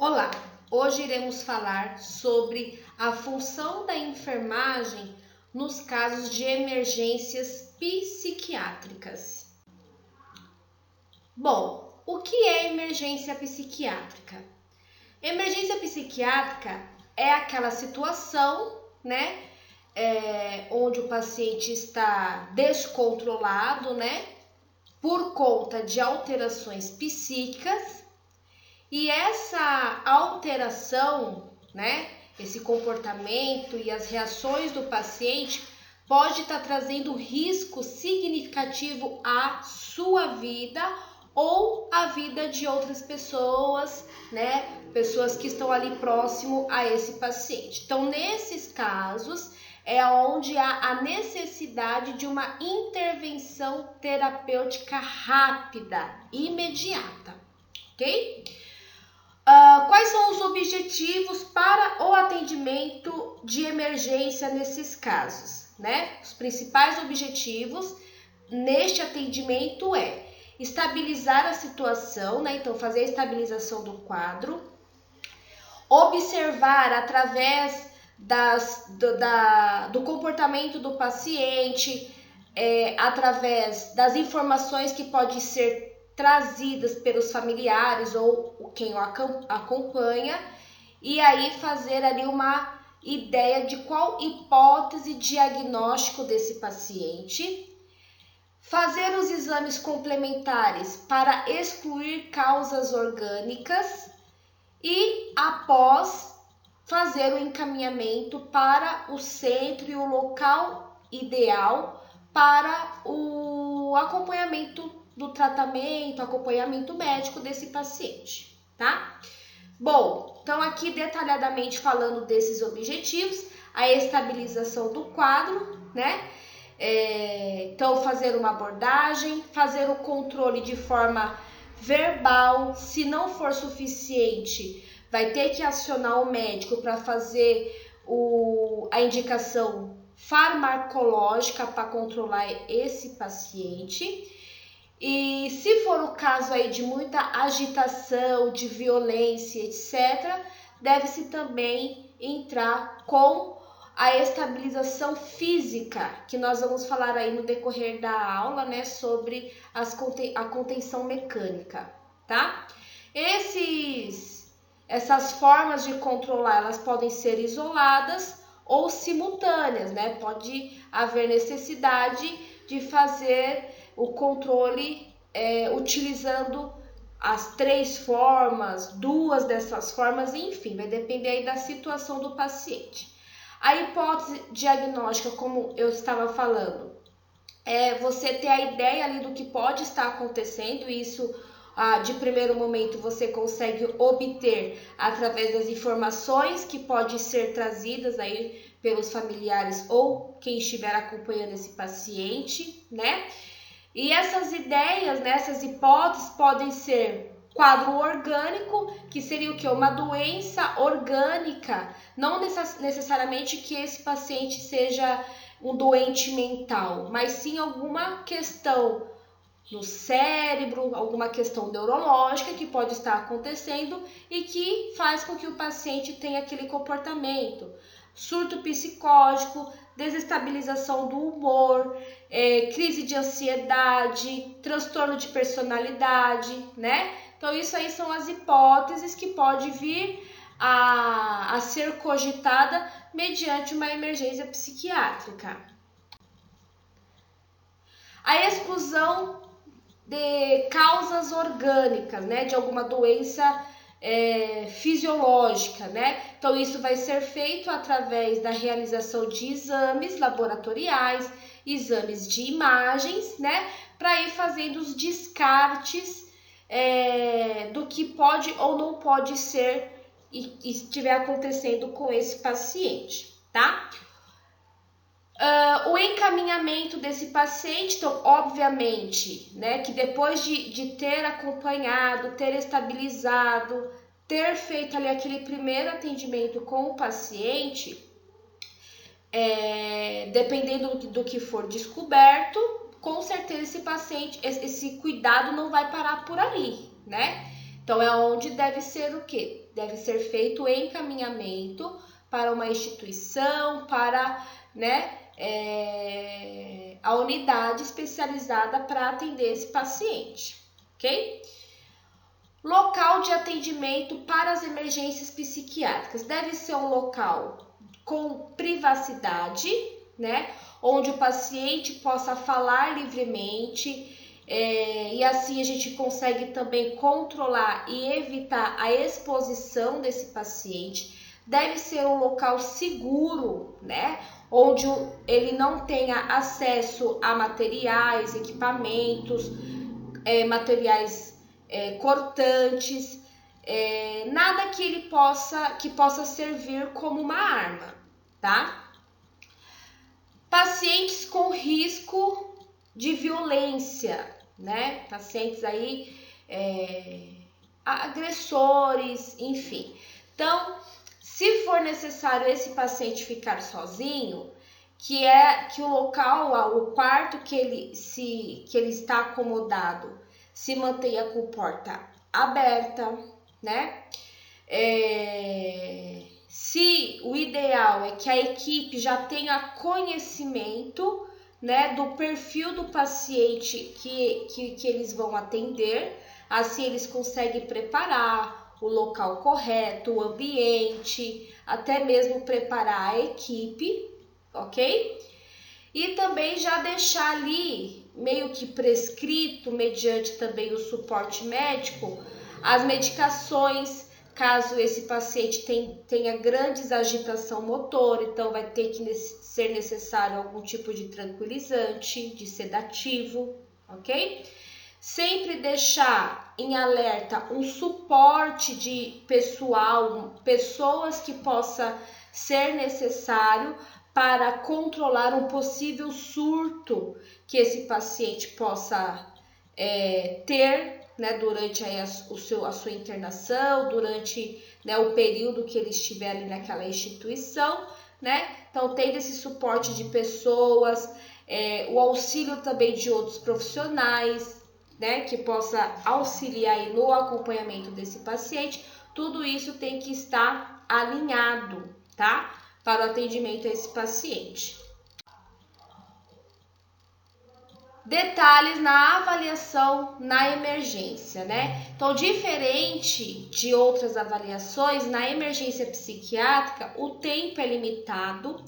Olá, hoje iremos falar sobre a função da enfermagem nos casos de emergências psiquiátricas. Bom, o que é emergência psiquiátrica? Emergência psiquiátrica é aquela situação, onde o paciente está descontrolado, por conta de alterações psíquicas. E essa alteração, esse comportamento e as reações do paciente pode estar trazendo risco significativo à sua vida ou à vida de outras pessoas, pessoas que estão ali próximo a esse paciente. Então, nesses casos, é onde há a necessidade de uma intervenção terapêutica rápida, imediata, ok? Quais são os objetivos para o atendimento de emergência nesses casos, Os principais objetivos neste atendimento é estabilizar a situação, Então, fazer a estabilização do quadro, observar através do comportamento do paciente, através das informações que podem ser trazidas pelos familiares ou quem o acompanha, e aí fazer ali uma ideia de qual hipótese diagnóstico desse paciente, fazer os exames complementares para excluir causas orgânicas e, após, fazer o encaminhamento para o centro e o local ideal para o acompanhamento do tratamento, acompanhamento médico desse paciente, tá? Bom, então aqui detalhadamente falando desses objetivos, a estabilização do quadro, Então, fazer uma abordagem, fazer o controle de forma verbal. Se não for suficiente, vai ter que acionar o médico para fazer a indicação farmacológica para controlar esse paciente. E se for o caso aí de muita agitação, de violência, etc., deve-se também entrar com a estabilização física, que nós vamos falar aí no decorrer da aula, sobre a contenção mecânica, tá? Essas formas de controlar, elas podem ser isoladas ou simultâneas, Pode haver necessidade de fazer o controle utilizando as 3 formas, 2 dessas formas, enfim, vai depender aí da situação do paciente. A hipótese diagnóstica, como eu estava falando, é você ter a ideia ali do que pode estar acontecendo. Isso de primeiro momento você consegue obter através das informações que podem ser trazidas aí pelos familiares ou quem estiver acompanhando esse paciente, E essas ideias, essas hipóteses podem ser quadro orgânico, que seria o quê? Uma doença orgânica, não necessariamente que esse paciente seja um doente mental, mas sim alguma questão no cérebro, alguma questão neurológica que pode estar acontecendo e que faz com que o paciente tenha aquele comportamento. Surto psicótico, desestabilização do humor, crise de ansiedade, transtorno de personalidade, Então, isso aí são as hipóteses que pode vir a ser cogitada mediante uma emergência psiquiátrica. A exclusão de causas orgânicas, de alguma doença fisiológica, Então, isso vai ser feito através da realização de exames laboratoriais, exames de imagens, para ir fazendo os descartes do que pode ou não pode ser e estiver acontecendo com esse paciente, tá? O encaminhamento desse paciente, então, obviamente, que depois de ter acompanhado, ter estabilizado, ter feito ali aquele primeiro atendimento com o paciente, dependendo do que for descoberto, com certeza esse paciente, esse cuidado não vai parar por ali, Então, é onde deve ser o quê? Deve ser feito o encaminhamento para uma instituição, para, né, a unidade especializada para atender esse paciente, ok? Local de atendimento para as emergências psiquiátricas. Deve ser um local com privacidade, né? Onde o paciente possa falar livremente, e assim a gente consegue também controlar e evitar a exposição desse paciente. Deve ser um local seguro, né? Onde ele não tenha acesso a materiais, equipamentos, materiais cortantes, nada que ele possa servir como uma arma, tá? Pacientes com risco de violência, né? Pacientes aí, agressores, enfim. Então, se for necessário esse paciente ficar sozinho, que o local, o quarto que ele está acomodado, se mantenha com porta aberta, né? Se o ideal é que a equipe já tenha conhecimento, né, do perfil do paciente que eles vão atender, assim eles conseguem preparar o local correto, o ambiente, até mesmo preparar a equipe, ok? E também já deixar ali meio que prescrito, mediante também o suporte médico, as medicações, caso esse paciente tenha grandes agitação motora, então vai ter que ser necessário algum tipo de tranquilizante, de sedativo, ok? Sempre deixar em alerta um suporte de pessoal, pessoas que possa ser necessário para controlar um possível surto que esse paciente possa ter, né, durante aí a sua internação, durante, né, o período que ele estiver ali naquela instituição, né? Então, tendo esse suporte de pessoas, o auxílio também de outros profissionais, né, que possa auxiliar aí no acompanhamento desse paciente, tudo isso tem que estar alinhado, tá? Para o atendimento a esse paciente. Detalhes na avaliação na emergência, né? Então, diferente de outras avaliações, na emergência psiquiátrica, o tempo é limitado,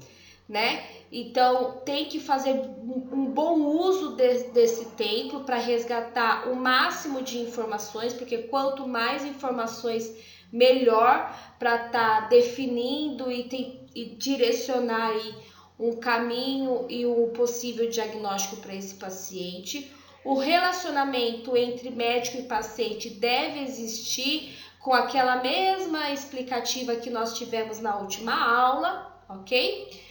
né? Então, tem que fazer um bom uso desse tempo para resgatar o máximo de informações, porque quanto mais informações, melhor para estar definindo e direcionar aí um caminho e um possível diagnóstico para esse paciente. O relacionamento entre médico e paciente deve existir com aquela mesma explicativa que nós tivemos na última aula, ok?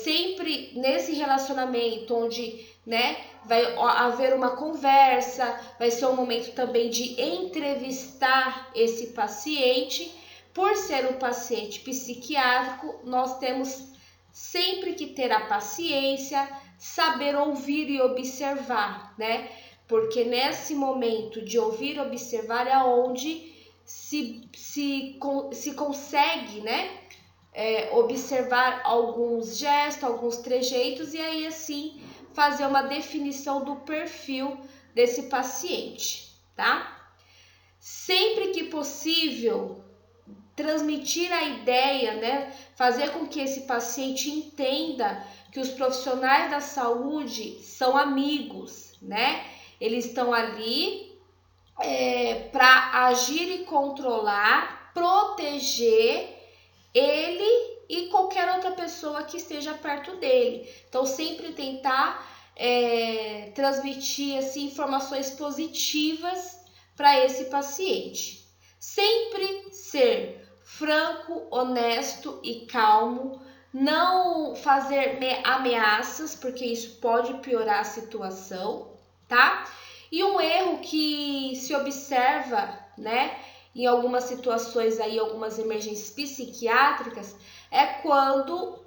Sempre nesse relacionamento onde, né, vai haver uma conversa, vai ser um momento também de entrevistar esse paciente. Por ser um paciente psiquiátrico, nós temos sempre que ter a paciência, saber ouvir e observar, né? Porque nesse momento de ouvir e observar é onde se consegue, né? Observar alguns gestos, alguns trejeitos e aí assim fazer uma definição do perfil desse paciente, tá? Sempre que possível, transmitir a ideia, né? Fazer com que esse paciente entenda que os profissionais da saúde são amigos, né? Eles estão ali para agir e controlar, proteger ele e qualquer outra pessoa que esteja perto dele. Então, sempre tentar transmitir assim, informações positivas para esse paciente. Sempre ser franco, honesto e calmo, não fazer ameaças, porque isso pode piorar a situação, tá? E um erro que se observa, né, em algumas situações aí, algumas emergências psiquiátricas, é quando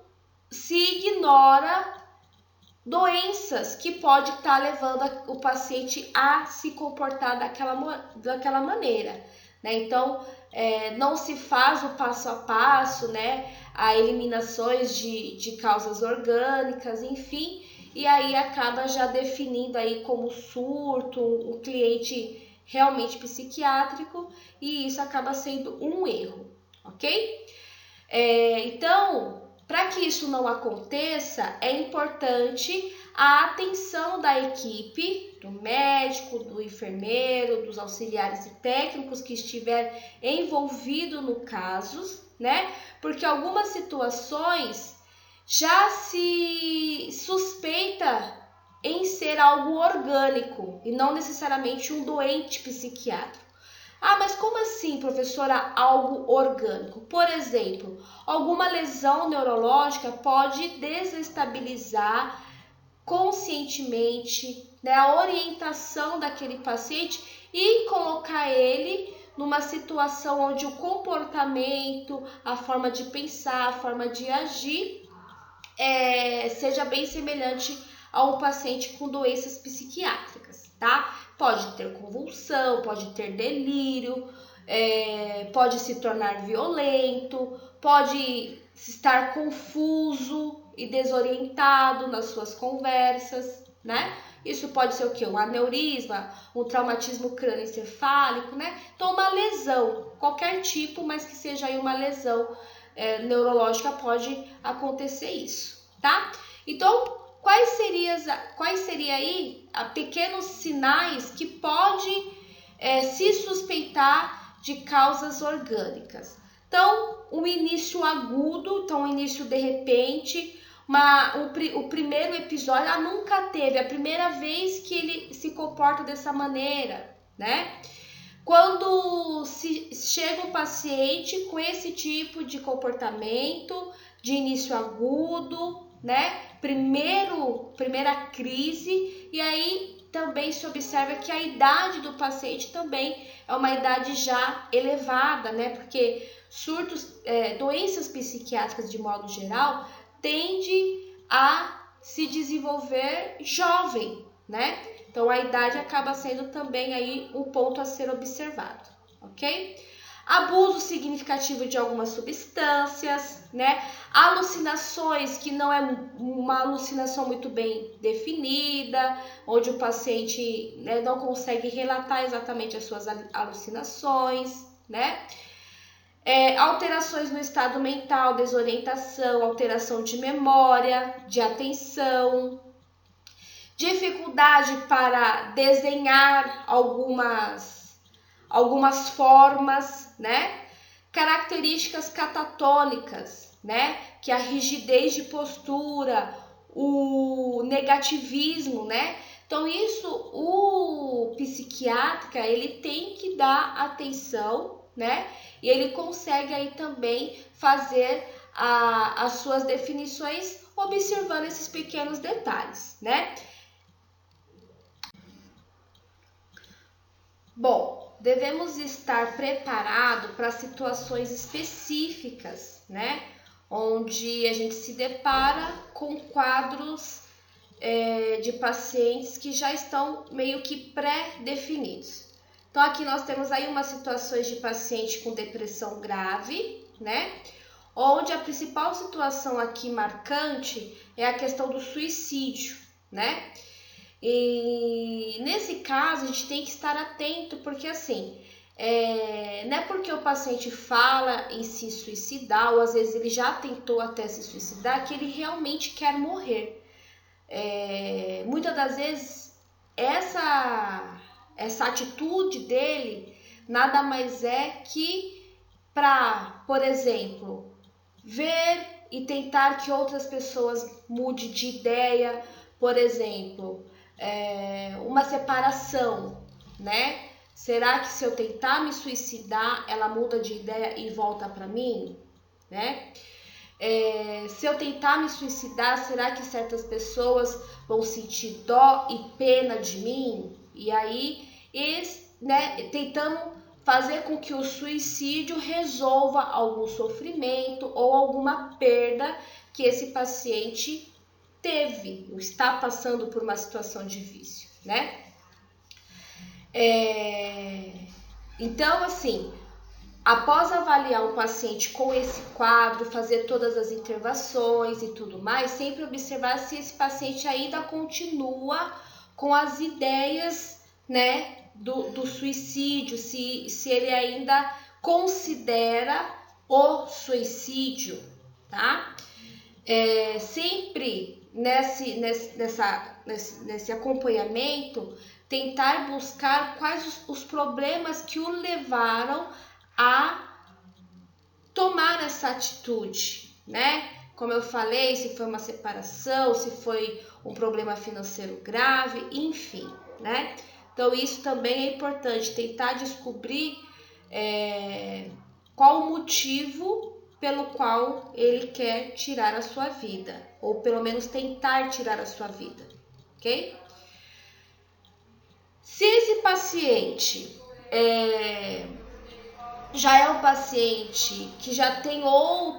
se ignora doenças que pode estar levando o paciente a se comportar daquela maneira, né? Então, não se faz o passo a passo, né? A eliminações de causas orgânicas, enfim, e aí acaba já definindo aí como surto, um cliente realmente psiquiátrico, e isso acaba sendo um erro, ok? Então, para que isso não aconteça, é importante a atenção da equipe, do médico, do enfermeiro, dos auxiliares e técnicos que estiver envolvido no caso, né? Porque algumas situações já se suspeita em ser algo orgânico e não necessariamente um doente psiquiátrico. Ah, mas como assim, professora, algo orgânico? Por exemplo, alguma lesão neurológica pode desestabilizar conscientemente, né, a orientação daquele paciente e colocar ele numa situação onde o comportamento, a forma de pensar, a forma de agir seja bem semelhante a um paciente com doenças psiquiátricas, tá? Pode ter convulsão, pode ter delírio, pode se tornar violento, pode estar confuso e desorientado nas suas conversas, né? Isso pode ser o quê? Um aneurisma, um traumatismo crânioencefálico, né? Então, uma lesão, qualquer tipo, mas que seja aí uma lesão neurológica, pode acontecer isso, tá? Então, quais seriam aí pequenos sinais que pode se suspeitar de causas orgânicas? Então, um início agudo, então um início de repente, o primeiro episódio, nunca teve, a primeira vez que ele se comporta dessa maneira, né? Quando chega um paciente com esse tipo de comportamento, de início agudo, né? Primeira crise, e aí também se observa que a idade do paciente também é uma idade já elevada, né? Porque doenças psiquiátricas de modo geral tende a se desenvolver jovem, né? Então a idade acaba sendo também aí um ponto a ser observado, ok? Abuso significativo de algumas substâncias, né? Alucinações que não é uma alucinação muito bem definida, onde o paciente, né, não consegue relatar exatamente as suas alucinações, né? Alterações no estado mental, desorientação, alteração de memória, de atenção, dificuldade para desenhar algumas formas, né? Características catatônicas, né? Que é a rigidez de postura, o negativismo, né? Então isso, o psiquiatra, ele tem que dar atenção, né? E ele consegue aí também fazer as suas definições observando esses pequenos detalhes, né? Bom, devemos estar preparados para situações específicas, né? Onde a gente se depara com quadros de pacientes que já estão meio que pré-definidos. Então, aqui nós temos aí umas situações de paciente com depressão grave, né? Onde a principal situação aqui marcante é a questão do suicídio, né? E nesse caso a gente tem que estar atento, porque assim, não é porque o paciente fala em se suicidar, ou às vezes ele já tentou até se suicidar, que ele realmente quer morrer. Muitas das vezes essa atitude dele nada mais é que para, por exemplo, ver e tentar que outras pessoas mudem de ideia, por exemplo, uma separação, né? Será que se eu tentar me suicidar, ela muda de ideia e volta para mim, né? Se eu tentar me suicidar, será que certas pessoas vão sentir dó e pena de mim? E aí, né, tentando fazer com que o suicídio resolva algum sofrimento ou alguma perda que esse paciente teve, ou está passando por uma situação de vício, né? Então, assim, após avaliar o paciente com esse quadro, fazer todas as intervenções e tudo mais, sempre observar se esse paciente ainda continua com as ideias, né, do suicídio, se ele ainda considera o suicídio, tá? Sempre nesse acompanhamento, tentar buscar quais os problemas que o levaram a tomar essa atitude, né? Como eu falei, se foi uma separação, se foi um problema financeiro grave, enfim, né? Então isso também é importante, tentar descobrir qual o motivo pelo qual ele quer tirar a sua vida, ou pelo menos tentar tirar a sua vida, ok? Se esse paciente já é um paciente que já tem um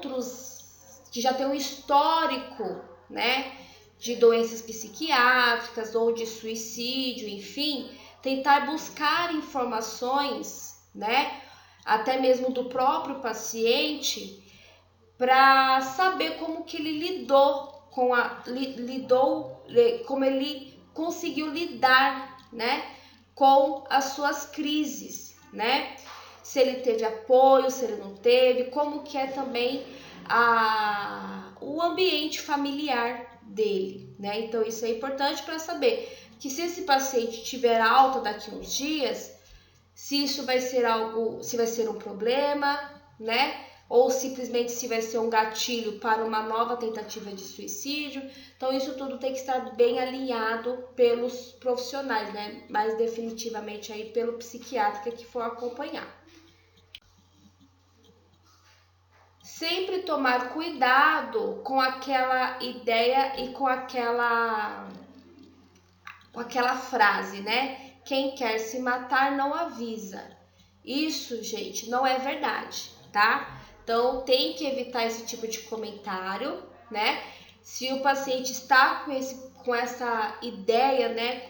histórico, né, de doenças psiquiátricas ou de suicídio, enfim, tentar buscar informações, né, até mesmo do próprio paciente, para saber como que ele como ele conseguiu lidar, né, com as suas crises, né? Se ele teve apoio, se ele não teve, como que é também o ambiente familiar dele, né? Então isso é importante para saber que se esse paciente tiver alta daqui a uns dias, se isso vai ser se vai ser um problema, né? Ou simplesmente se vai ser um gatilho para uma nova tentativa de suicídio. Então isso tudo tem que estar bem alinhado pelos profissionais, né? Mais definitivamente aí pelo psiquiatra que for acompanhar. Sempre tomar cuidado com aquela ideia e com aquela frase, né? Quem quer se matar não avisa. Isso, gente, não é verdade, tá? Então, tem que evitar esse tipo de comentário, né? Se o paciente está com essa ideia, né?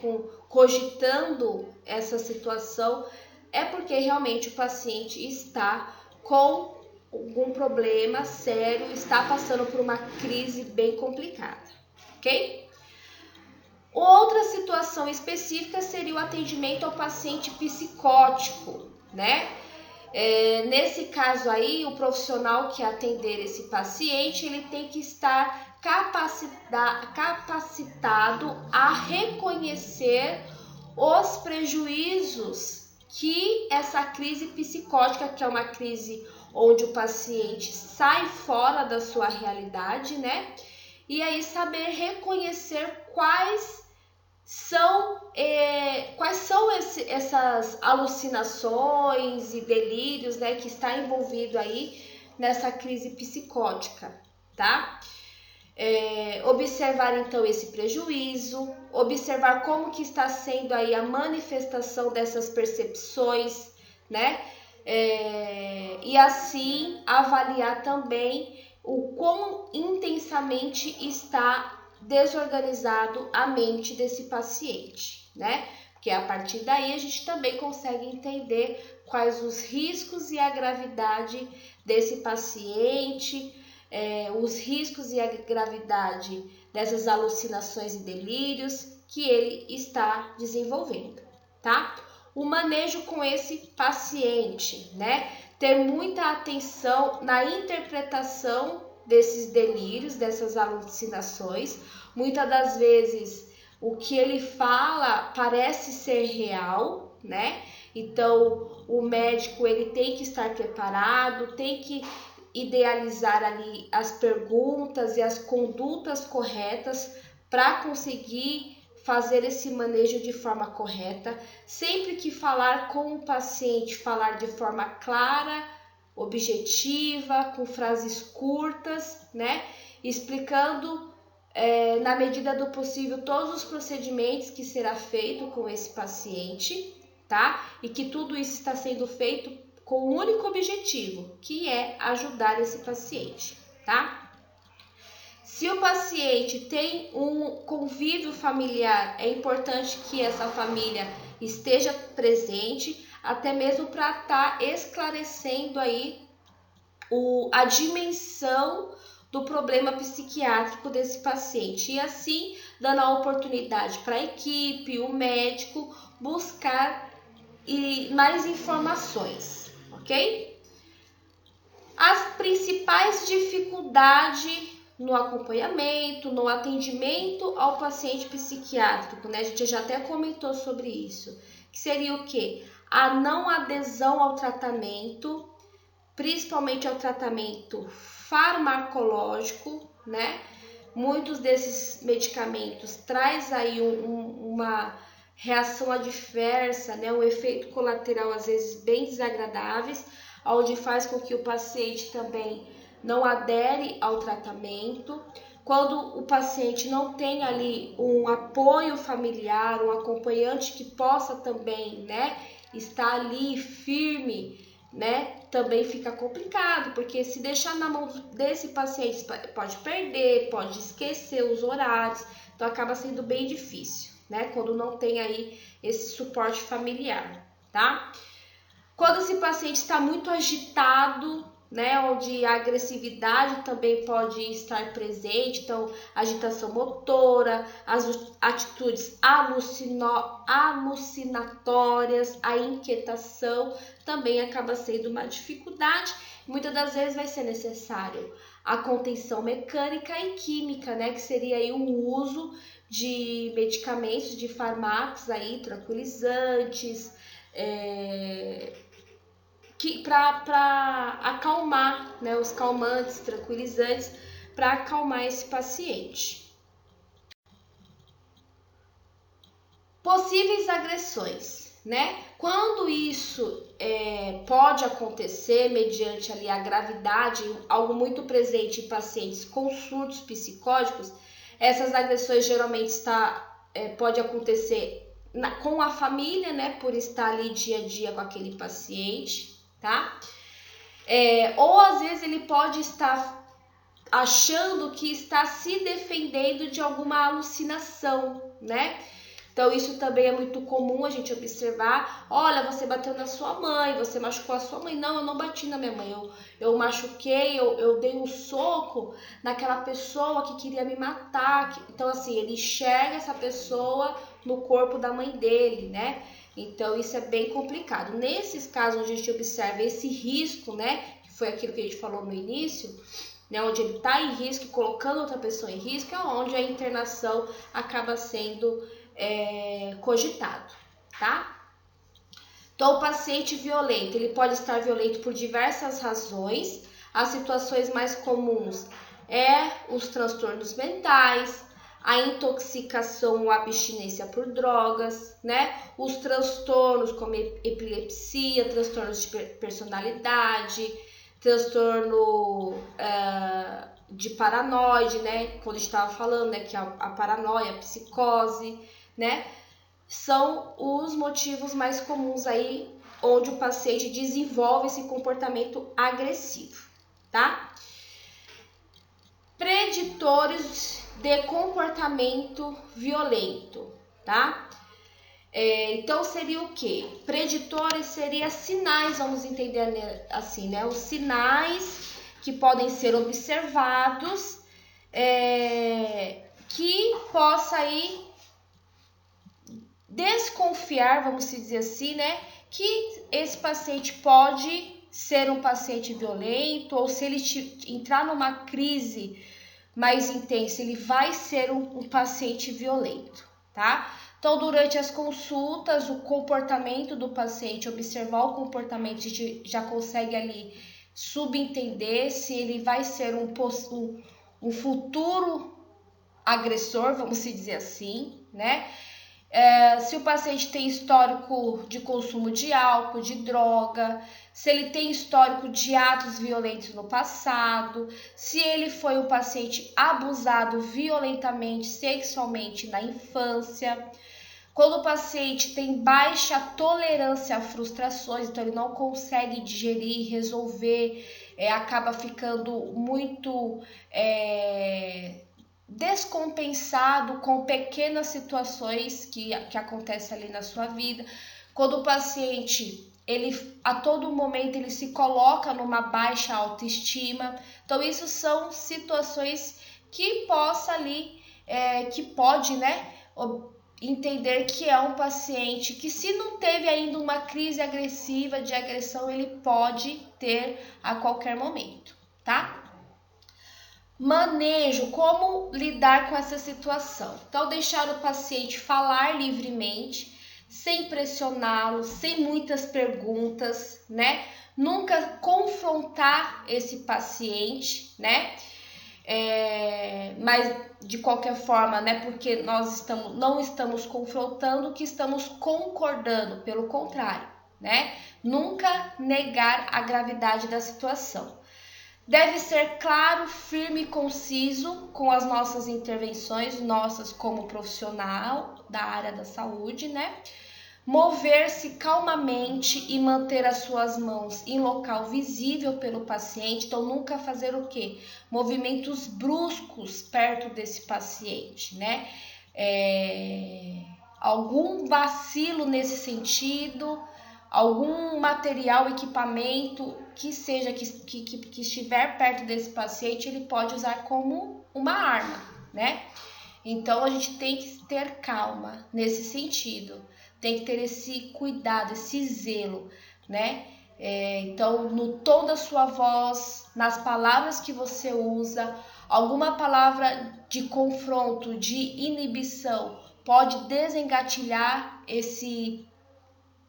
Cogitando essa situação, é porque realmente o paciente está com algum problema sério, está passando por uma crise bem complicada, ok? Outra situação específica seria o atendimento ao paciente psicótico, né? Nesse caso aí, o profissional que atender esse paciente, ele tem que estar capacitado a reconhecer os prejuízos que essa crise psicótica, que é uma crise onde o paciente sai fora da sua realidade, né? E aí saber reconhecer quais são essas alucinações e delírios, né, que está envolvido aí nessa crise psicótica, tá? Observar então esse prejuízo, observar como que está sendo aí a manifestação dessas percepções, né? E assim avaliar também o quão intensamente está desorganizado a mente desse paciente, né? Porque a partir daí a gente também consegue entender quais os riscos e a gravidade desse paciente, os riscos e a gravidade dessas alucinações e delírios que ele está desenvolvendo, tá? O manejo com esse paciente, né? Ter muita atenção na interpretação desses delírios, dessas alucinações. Muitas das vezes o que ele fala parece ser real, né? Então o médico ele tem que estar preparado, tem que idealizar ali as perguntas e as condutas corretas para conseguir fazer esse manejo de forma correta. Sempre que falar com o paciente, falar de forma clara, objetiva, com frases curtas, né? Explicando na medida do possível todos os procedimentos que será feito com esse paciente, tá? E que tudo isso está sendo feito com um único objetivo, que é ajudar esse paciente, tá? Se o paciente tem um convívio familiar, é importante que essa família esteja presente, até mesmo para estar esclarecendo aí a dimensão do problema psiquiátrico desse paciente e assim dando a oportunidade para a equipe, o médico buscar mais informações, ok? As principais dificuldades no acompanhamento, no atendimento ao paciente psiquiátrico, né? A gente já até comentou sobre isso, que seria o quê? A não adesão ao tratamento, principalmente ao tratamento farmacológico, né? Muitos desses medicamentos traz aí uma reação adversa, né? Um efeito colateral às vezes bem desagradáveis, onde faz com que o paciente também não adere ao tratamento. Quando o paciente não tem ali um apoio familiar, um acompanhante que possa também, né, estar ali firme, né, também fica complicado, porque se deixar na mão desse paciente pode perder, pode esquecer os horários, então acaba sendo bem difícil, né, quando não tem aí esse suporte familiar, tá? Quando esse paciente está muito agitado, né, onde a agressividade também pode estar presente, então agitação motora, as atitudes alucinatórias, a inquietação também acaba sendo uma dificuldade. Muitas das vezes vai ser necessário a contenção mecânica e química, né, que seria aí o uso de medicamentos, de fármacos aí, tranquilizantes, para acalmar, né, os calmantes, tranquilizantes, para acalmar esse paciente. Possíveis agressões, né? Quando isso pode acontecer mediante ali a gravidade, algo muito presente em pacientes com surtos psicóticos, essas agressões geralmente pode acontecer com a família, né, por estar ali dia a dia com aquele paciente, tá? Ou às vezes ele pode estar achando que está se defendendo de alguma alucinação, né? Então isso também é muito comum a gente observar. Olha, você bateu na sua mãe, você machucou a sua mãe. Não, eu não bati na minha mãe, eu machuquei, eu dei um soco naquela pessoa que queria me matar. Então assim, ele enxerga essa pessoa no corpo da mãe dele, né? Então isso é bem complicado. Nesses casos onde a gente observa esse risco, né, que foi aquilo que a gente falou no início, né, onde ele está em risco, colocando outra pessoa em risco, é onde a internação acaba sendo cogitado, tá? Então, o paciente violento, ele pode estar violento por diversas razões. As situações mais comuns os transtornos mentais, a intoxicação ou abstinência por drogas, né? Os transtornos como epilepsia, transtornos de personalidade, transtorno de paranoide, né? Quando a gente estava falando, né, que a paranoia, a psicose, né? São os motivos mais comuns aí onde o paciente desenvolve esse comportamento agressivo, tá? Preditores de comportamento violento, tá? Então seria o quê? Preditores seria sinais, vamos entender assim, né? Os sinais que podem ser observados que possa aí desconfiar, vamos dizer assim, né, que esse paciente pode ser um paciente violento, ou se ele entrar numa crise mais intensa, ele vai ser um paciente violento, tá? Então, durante as consultas, o comportamento do paciente, observar o comportamento, a gente já consegue ali subentender se ele vai ser um futuro agressor, vamos dizer assim, né? Se o paciente tem histórico de consumo de álcool, de droga, se ele tem histórico de atos violentos no passado, se ele foi um paciente abusado violentamente, sexualmente na infância, quando o paciente tem baixa tolerância a frustrações, então ele não consegue digerir, resolver acaba ficando muito descompensado com pequenas situações que acontecem ali na sua vida. Quando o paciente, ele a todo momento ele se coloca numa baixa autoestima. Então isso são situações que pode, né, entender que é um paciente que, se não teve ainda uma crise agressiva de agressão, ele pode ter a qualquer momento, tá? Manejo, como lidar com essa situação? Então, deixar o paciente falar livremente, sem pressioná-lo, sem muitas perguntas, né? Nunca confrontar esse paciente, né? Mas de qualquer forma, né? Porque nós não estamos confrontando, que estamos concordando, pelo contrário, né? Nunca negar a gravidade da situação. Deve ser claro, firme e conciso com as nossas intervenções, nossas como profissional da área da saúde, né? Mover-se calmamente e manter as suas mãos em local visível pelo paciente. Então, nunca fazer o quê? Movimentos bruscos perto desse paciente, né? Algum vacilo nesse sentido, algum material, equipamento que seja que estiver perto desse paciente, ele pode usar como uma arma, né? Então, a gente tem que ter calma nesse sentido. Tem que ter esse cuidado, esse zelo, né? Então, no tom da sua voz, nas palavras que você usa, alguma palavra de confronto, de inibição, pode desengatilhar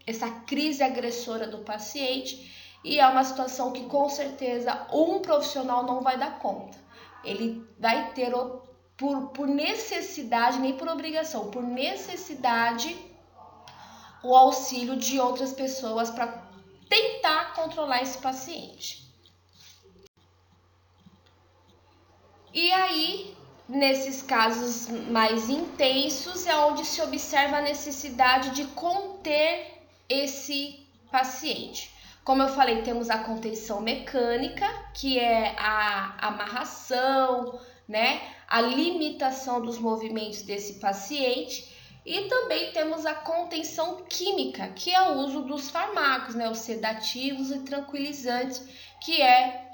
essa crise agressora do paciente, e é uma situação que, com certeza, um profissional não vai dar conta. Ele vai ter, por necessidade, nem por obrigação, por necessidade, o auxílio de outras pessoas para tentar controlar esse paciente. E aí, nesses casos mais intensos, é onde se observa a necessidade de conter esse paciente. Como eu falei, temos a contenção mecânica, que é a amarração, né, a limitação dos movimentos desse paciente. E também temos a contenção química, que é o uso dos fármacos, né, os sedativos e tranquilizantes, que é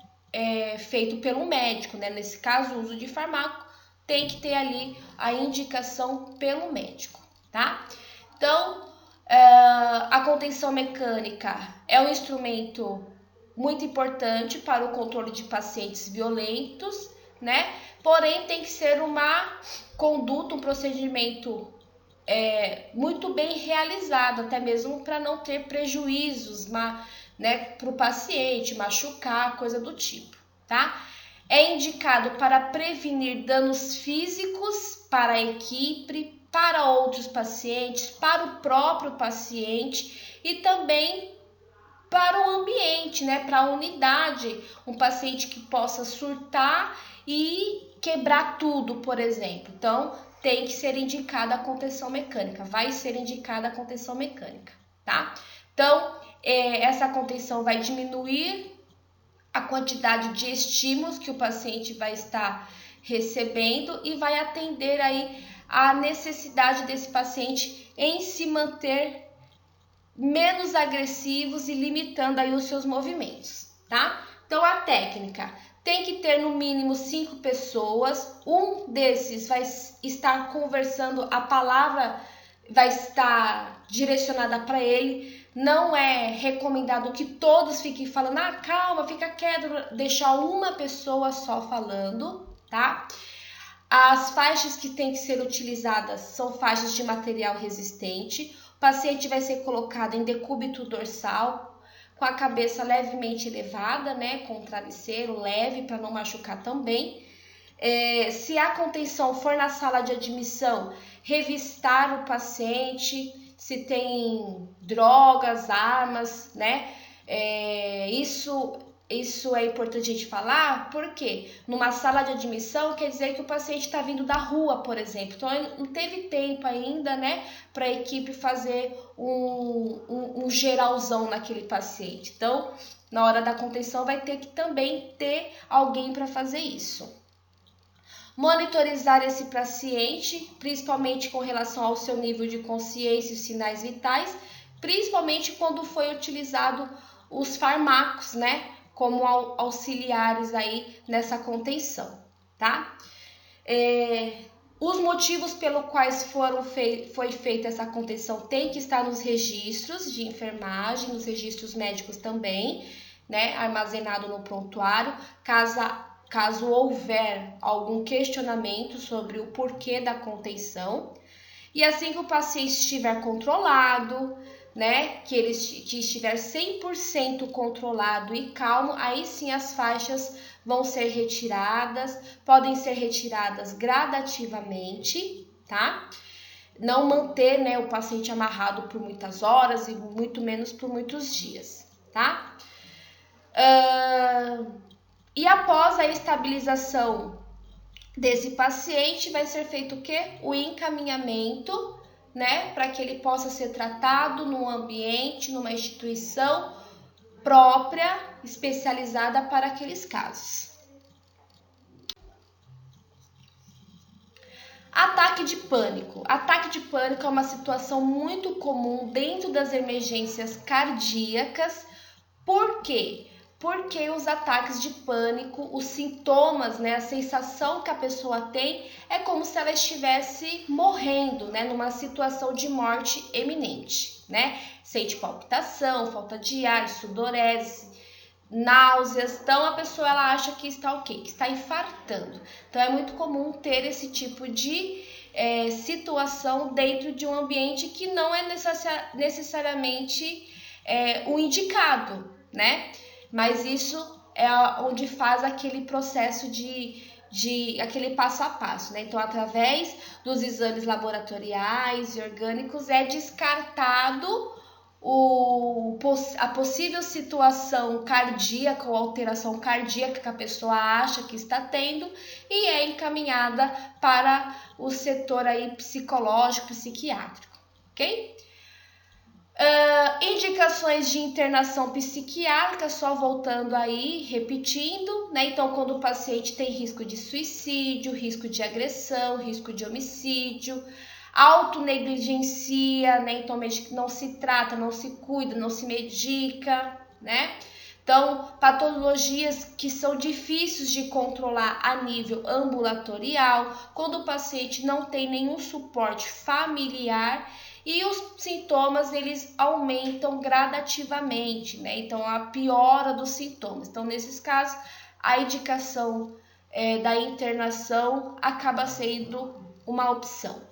feito pelo médico, né? Nesse caso, o uso de fármaco tem que ter ali a indicação pelo médico, tá? Então, a contenção mecânica é um instrumento muito importante para o controle de pacientes violentos, né? Porém, tem que ser uma conduta, um procedimento muito bem realizado, até mesmo para não ter prejuízos, né, para o paciente, machucar, coisa do tipo, tá? É indicado para prevenir danos físicos para a equipe, para outros pacientes, para o próprio paciente e também para o ambiente, né, para a unidade, um paciente que possa surtar e quebrar tudo, por exemplo. Então, tem que ser indicada a contenção mecânica, vai ser indicada a contenção mecânica, tá? Então, essa contenção vai diminuir a quantidade de estímulos que o paciente vai estar recebendo e vai atender aí a necessidade desse paciente em se manter menos agressivos e limitando aí os seus movimentos, tá? Então, a técnica tem que ter no mínimo 5 pessoas, um desses vai estar conversando, a palavra vai estar direcionada para ele. Não é recomendado que todos fiquem falando, calma, fica quieto, deixar uma pessoa só falando, tá? As faixas que têm que ser utilizadas são faixas de material resistente. O paciente vai ser colocado em decúbito dorsal, com a cabeça levemente elevada, né, com o travesseiro leve para não machucar também. Se a contenção for na sala de admissão, revistar o paciente, se tem drogas, armas, né? Isso isso é importante a gente falar, porque numa sala de admissão quer dizer que o paciente está vindo da rua, por exemplo. Então, não teve tempo ainda, né, para a equipe fazer um geralzão naquele paciente. Então, na hora da contenção, vai ter que também ter alguém para fazer isso. Monitorizar esse paciente, principalmente com relação ao seu nível de consciência e sinais vitais, principalmente quando foi utilizado os fármacos, né, como auxiliares aí nessa contenção, tá? Os motivos pelos quais foi feita essa contenção tem que estar nos registros de enfermagem, nos registros médicos também, né, armazenado no prontuário, caso houver algum questionamento sobre o porquê da contenção. E assim que o paciente estiver controlado, né, que estiver 100% controlado e calmo, aí sim as faixas vão ser retiradas, podem ser retiradas gradativamente, tá? Não manter, né, o paciente amarrado por muitas horas e muito menos por muitos dias, tá? E após a estabilização desse paciente, vai ser feito o quê? O encaminhamento, né, para que ele possa ser tratado num ambiente, numa instituição própria, especializada para aqueles casos. Ataque de pânico. Ataque de pânico é uma situação muito comum dentro das emergências cardíacas. Por quê? Porque os ataques de pânico, os sintomas, né, a sensação que a pessoa tem é como se ela estivesse morrendo, né, numa situação de morte eminente, né? Sente palpitação, falta de ar, sudorese, náuseas. Então a pessoa ela acha que está ok, que está infartando. Então é muito comum ter esse tipo de situação dentro de um ambiente que não é necessariamente o indicado, né? Mas isso é onde faz aquele processo de aquele passo a passo, né? Então, através dos exames laboratoriais e orgânicos, é descartado a possível situação cardíaca ou alteração cardíaca que a pessoa acha que está tendo e é encaminhada para o setor aí psicológico, psiquiátrico, ok? Indicações de internação psiquiátrica, só voltando aí, repetindo, né? Então, quando o paciente tem risco de suicídio, risco de agressão, risco de homicídio, autonegligencia, né? Então, não se trata, não se cuida, não se medica, né? Então, patologias que são difíceis de controlar a nível ambulatorial, quando o paciente não tem nenhum suporte familiar e os sintomas eles aumentam gradativamente, né? Então, a piora dos sintomas. Então, nesses casos, a indicação da internação acaba sendo uma opção.